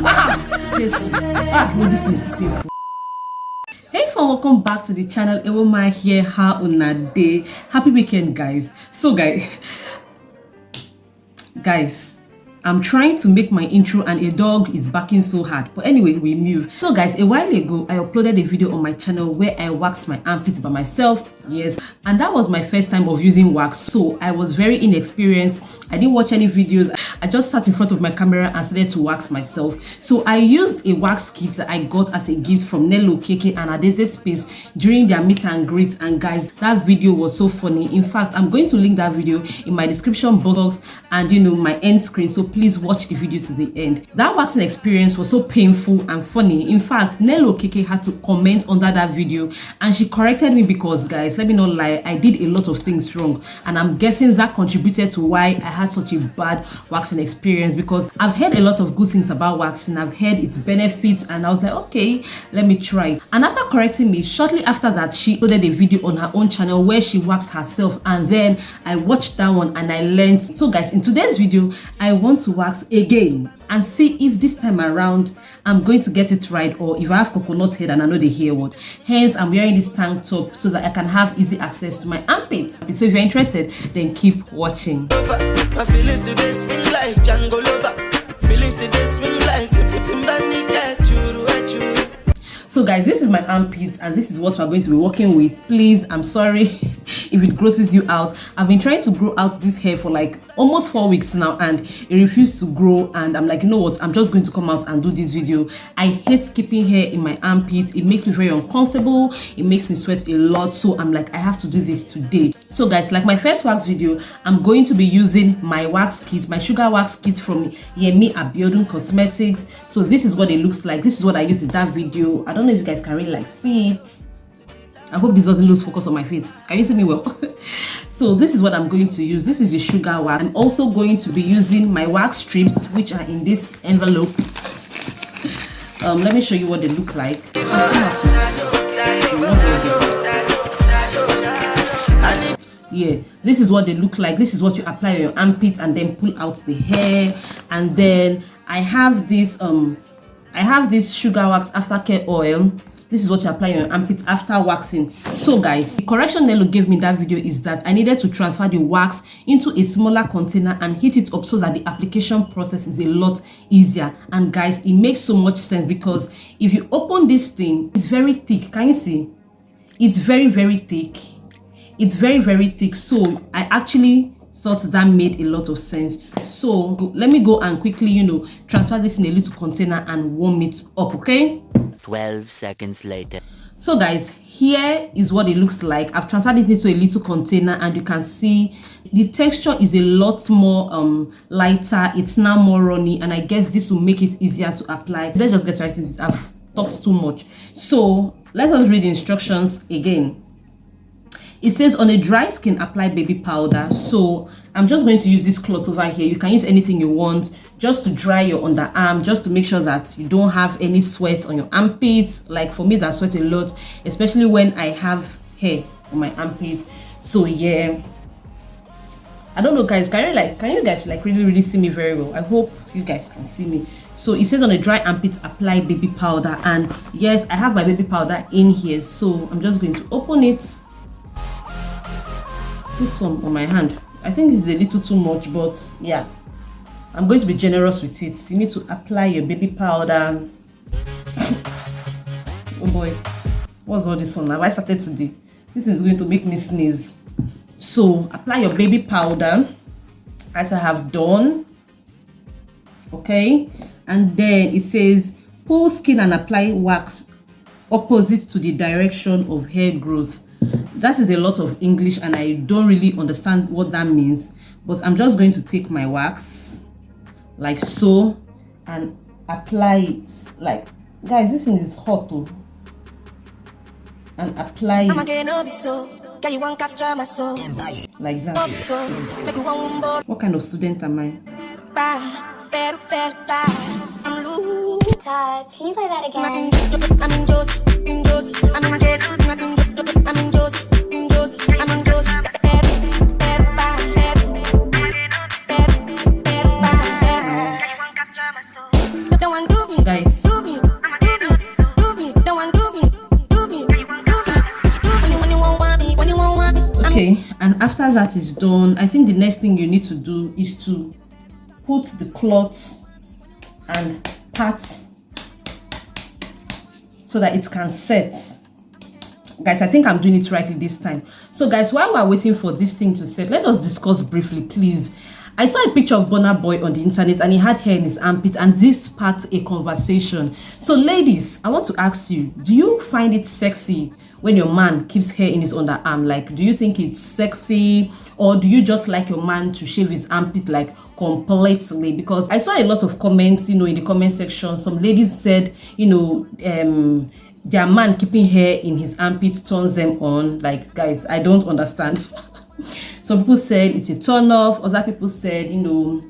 Yes. No, this needs to pay for. Hey fam, welcome back to the channel. Ewoma here. How una day? Happy weekend, guys. So guys, I'm trying to make my intro and a dog is barking so hard. But anyway, we move. So guys, a while ago, I uploaded a video on my channel where I waxed my armpits by myself. Yes, and that was my first time of using wax. So I was very inexperienced. I didn't watch any videos. I just sat in front of my camera and started to wax myself. So I used a wax kit that I got as a gift from Nelo, Okeke and Adeze Space during their meet and greet. And guys, that video was so funny. In fact, I'm going to link that video in my description box and my end screen. So please watch the video to the end. That waxing experience was so painful and funny. In fact, Nelo Okeke had to comment under that video and she corrected me because, guys, let me not lie, I did a lot of things wrong, and I'm guessing that contributed to why I had such a bad waxing experience, because I've heard a lot of good things about waxing. I've heard its benefits and I was like, okay, let me try it. And after correcting me, shortly after that, she uploaded a video on her own channel where she waxed herself, and then I watched that one and I learned. So guys, in today's video, I want to wax again and see if this time around I'm going to get it right, or if I have coconut head and I know the hair word. Hence, I'm wearing this tank top so that I can have easy access to my armpits. So if you're interested, then keep watching. So guys, this is my armpit and this is what we're going to be working with. Please, I'm sorry if it grosses you out. I've been trying to grow out this hair for like almost 4 weeks now and it refused to grow, and I'm like, you know what, I'm just going to come out and do this video. I hate keeping hair in my armpit. It makes me very uncomfortable. It makes me sweat a lot. So I'm like, I have to do this today. So guys, like my first wax video, I'm going to be using my wax kit, my sugar wax kit from Yemi Cosmetics. So this is what it looks like. This is what I used in that video. I don't know if you guys can really like see it. I hope this doesn't lose focus on my face. Can you see me well? So this is what I'm going to use. This is the sugar wax. I'm also going to be using my wax strips, which are in this envelope. Let me show you what they look like. Yeah, this is what they look like. This is what you apply on your armpit and then pull out the hair. And then I have this sugar wax aftercare oil. This is what you apply on your armpit after waxing. So guys, the correction Nelo gave me in that video is that I needed to transfer the wax into a smaller container and heat it up so that the application process is a lot easier. And guys, it makes so much sense because if you open this thing, it's very thick. Can you see? It's very, very thick. It's very, very thick. So I actually thought that made a lot of sense. So let me go and quickly, transfer this in a little container and warm it up, okay? 12 seconds later. So guys, here is what it looks like. I've transferred it into a little container and you can see the texture is a lot more lighter. It's now more runny, and I guess this will make it easier to apply. Let's just get right into it. I've talked too much. So let us read the instructions again. It says on a dry skin, apply baby powder. So I'm just going to use this cloth over here. You can use anything you want just to dry your underarm, just to make sure that you don't have any sweat on your armpits. Like for me, that sweat a lot, especially when I have hair on my armpit. So yeah, I don't know guys, can you guys really see me very well? I hope you guys can see me. So it says on a dry armpit, apply baby powder. And yes, I have my baby powder in here. So I'm just going to open it. Put some on my hand. I think this is a little too much, but yeah, I'm going to be generous with it. You need to apply your baby powder. Oh boy, what's all this one? Have I started today? This is going to make me sneeze. So apply your baby powder as I have done. Okay, and then it says pull skin and apply wax opposite to the direction of hair growth. That is a lot of English and I don't really understand what that means, but I'm just going to take my wax like so and apply it. Like guys, this thing is hot too. And apply it like that. What kind of student am I? Todd, can you play that again? Guys, okay, and after that is done, I think the next thing you need to do is to put the cloth and pat so that it can set. Guys, I think I'm doing it rightly this time. So guys, while we're waiting for this thing to set, let us discuss briefly, please. I saw a picture of Burna Boy on the internet and he had hair in his armpit, and this sparked a conversation. So ladies, I want to ask you, do you find it sexy when your man keeps hair in his underarm? Like, do you think it's sexy, or do you just like your man to shave his armpit like completely? Because I saw a lot of comments, you know, in the comment section. Some ladies said, you know, their man keeping hair in his armpit turns them on. Like, guys, I don't understand. Some people said it's a turn off. Other people said, you know,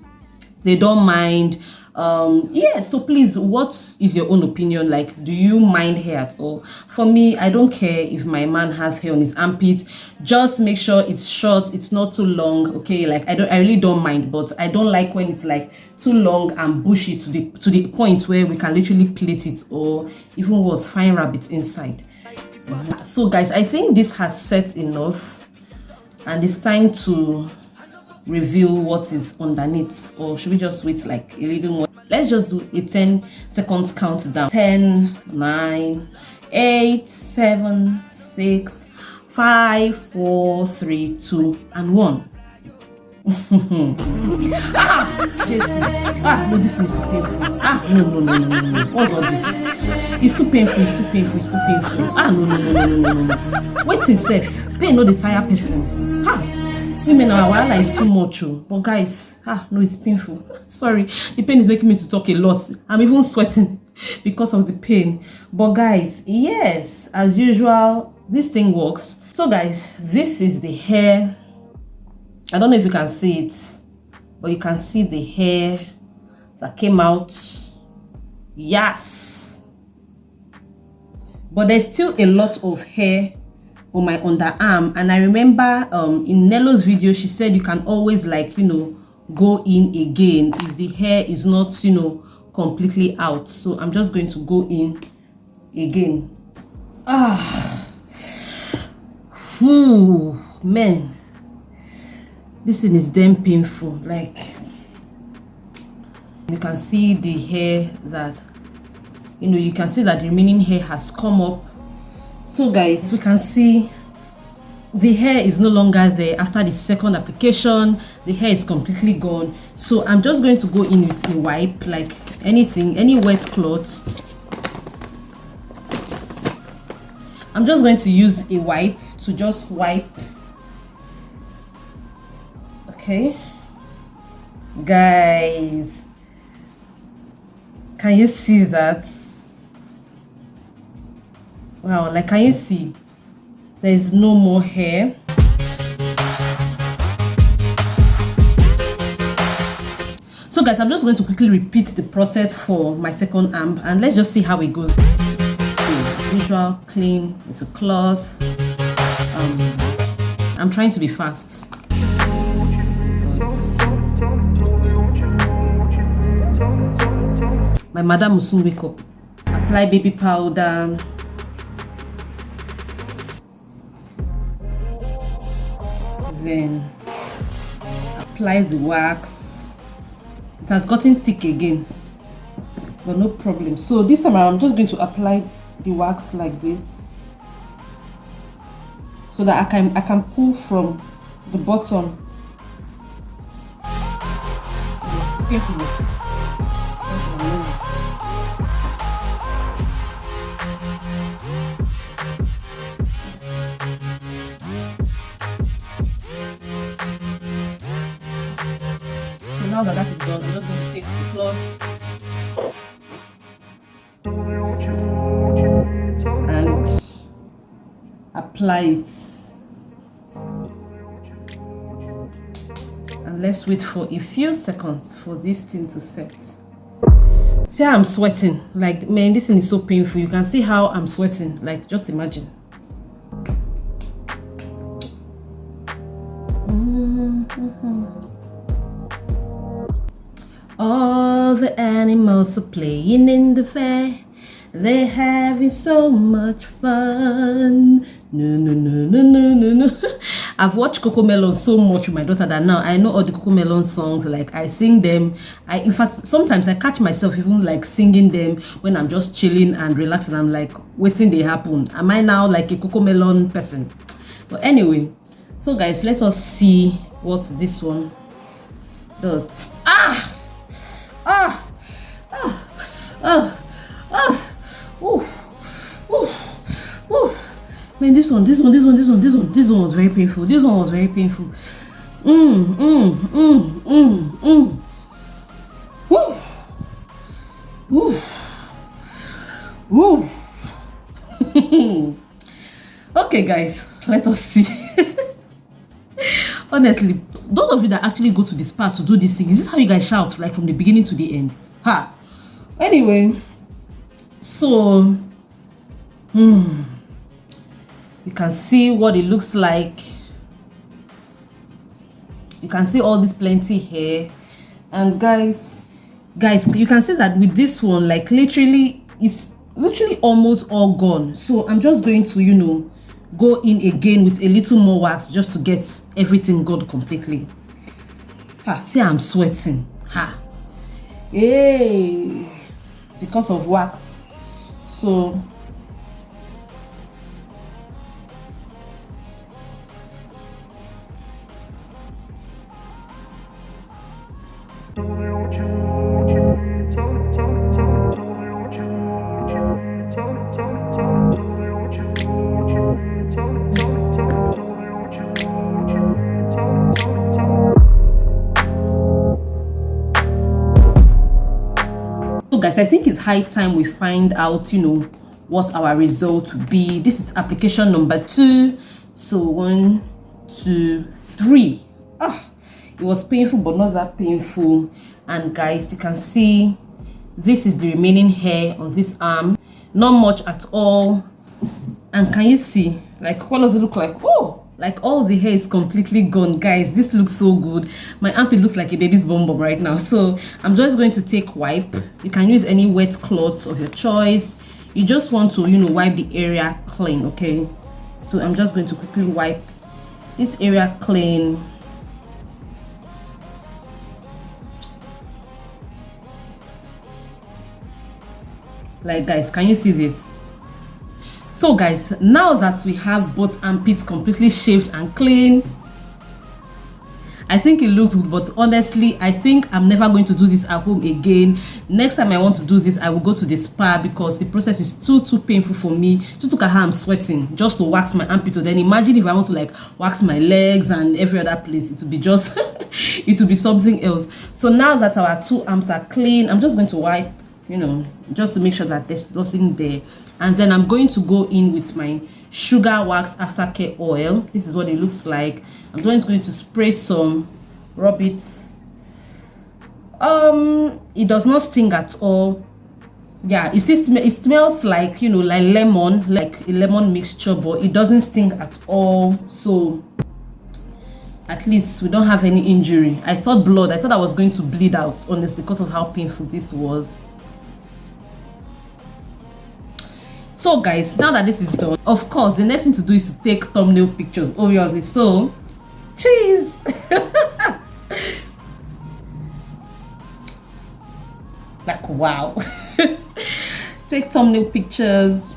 they don't mind. Yeah, so please, what is your own opinion? Like, do you mind hair at all? For me, I don't care if my man has hair on his armpit. Just make sure it's short, it's not too long. Okay, like I really don't mind, but I don't like when it's like too long and bushy to the point where we can literally plait it, or even worse, find rabbits inside. So guys, I think this has set enough, and it's time to reveal what is underneath. Or should we just wait like a little more? Let's just do a 10 seconds countdown. 10, 9, 8, 7, 6, 5, 4, 3, 2, and 1. No, this is too painful. No. What's all this? It's too painful. No. Wait itself. Pain no the tire person. Women, our wahala is too much. But guys, no, it's painful. Sorry, the pain is making me to talk a lot. I'm even sweating because of the pain. But guys, yes, as usual, this thing works. So guys, this is the hair. I don't know if you can see it, but you can see the hair that came out. Yes, but there's still a lot of hair on my underarm. And I remember in Nelo's video, she said you can always, like, you know, go in again if the hair is not, you know, completely out. So I'm just going to go in again. Man, this thing is damn painful. Like, you can see the hair that, you know, you can see that the remaining hair has come up. So guys, we can see the hair is no longer there after the second application. The hair is completely gone. So I'm just going to go in with a wipe, like anything, any wet cloth. I'm just going to use a wipe to just wipe. Okay, guys, can you see that? Wow, like, can you see there is no more hair? So guys, I'm just going to quickly repeat the process for my second arm, and let's just see how it goes. Usual clean with a cloth. I'm trying to be fast. My madam will soon wake up. Apply baby powder. Then apply the wax. It has gotten thick again, but no problem. So this time I'm just going to apply the wax like this, so that I can pull from the bottom. Now that is done, I'm just going to take the cloth and apply it. And let's wait for a few seconds for this thing to set. See how I'm sweating? Like, man, this thing is so painful. You can see how I'm sweating. Like, just imagine. All All the animals are playing in the fair. They're having so much fun. No, no, no, no, no, no, no. I've watched CoComelon so much with my daughter that now I know all the CoComelon songs. Like, I sing them. In fact, sometimes I catch myself even like singing them when I'm just chilling and relaxing. I'm like, waiting they happen. Am I now like a CoComelon person? But anyway, so guys, let us see what this one does. Man, this one was very painful. This one was very painful. Okay, guys, let us see. Honestly, those of you that actually go to the spa to do this thing, is this how you guys shout, like from the beginning to the end? Ha! Anyway, so you can see what it looks like. You can see all this plenty hair, and guys, you can see that with this one, like literally, it's literally almost all gone. So I'm just going to, you know, go in again with a little more wax just to get everything gone completely. See, I'm sweating. Hey, because of wax. So guys, I think it's high time we find out, you know, what our result will be. This is application number 2. So 1, 2, 3. It was painful, but not that painful. And guys, you can see this is the remaining hair on this arm. Not much at all. And can you see, like, what does it look like? Oh, like all the hair is completely gone. Guys, this looks so good. My armpit looks like a baby's bum bum right now. So I'm just going to take wipe. You can use any wet cloths of your choice. You just want to, you know, wipe the area clean. Okay, so I'm just going to quickly wipe this area clean. Like, guys, can you see this? So guys, now that we have both armpits completely shaved and clean, I think it looks good. But honestly, I think I'm never going to do this at home again. Next time I want to do this, I will go to the spa because the process is too painful for me. Just look at how I'm sweating just to wax my armpit. Then imagine if I want to like wax my legs and every other place, it will be just it will be something else. So now that our 2 arms are clean, I'm just going to wipe, you know, just to make sure that there's nothing there. And then I'm going to go in with my sugar wax aftercare oil. This is what it looks like. I'm just going to spray some, rub it. It does not sting at all. Yeah, it smells like, you know, like lemon, like a lemon mixture, but it doesn't sting at all. So at least we don't have any injury. I thought blood. I thought I was going to bleed out, honestly, because of how painful this was. So guys, now that this is done, of course, the next thing to do is to take thumbnail pictures, obviously. So, cheese! Like, wow. Take thumbnail pictures.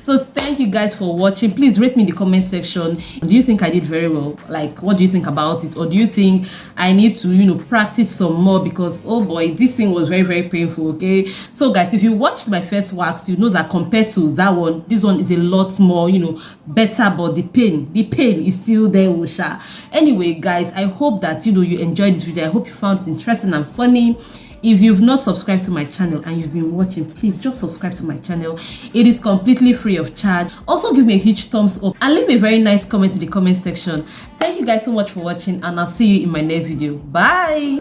So thank you guys for watching. Please rate me in the comment section. Do you think I did very well? Like, what do you think about it? Or do you think I need to, you know, practice some more? Because oh boy, this thing was very painful. Okay, so guys, if you watched my first wax, you know that compared to that one, this one is a lot more, you know, better. But the pain is still there, Wusha. Anyway guys, I hope that, you know, you enjoyed this video. I hope you found it interesting and funny. If you've not subscribed to my channel and you've been watching, please just subscribe to my channel. It is completely free of charge. Also give me a huge thumbs up and leave a very nice comment in the comment section. Thank you guys so much for watching, and I'll see you in my next video. Bye.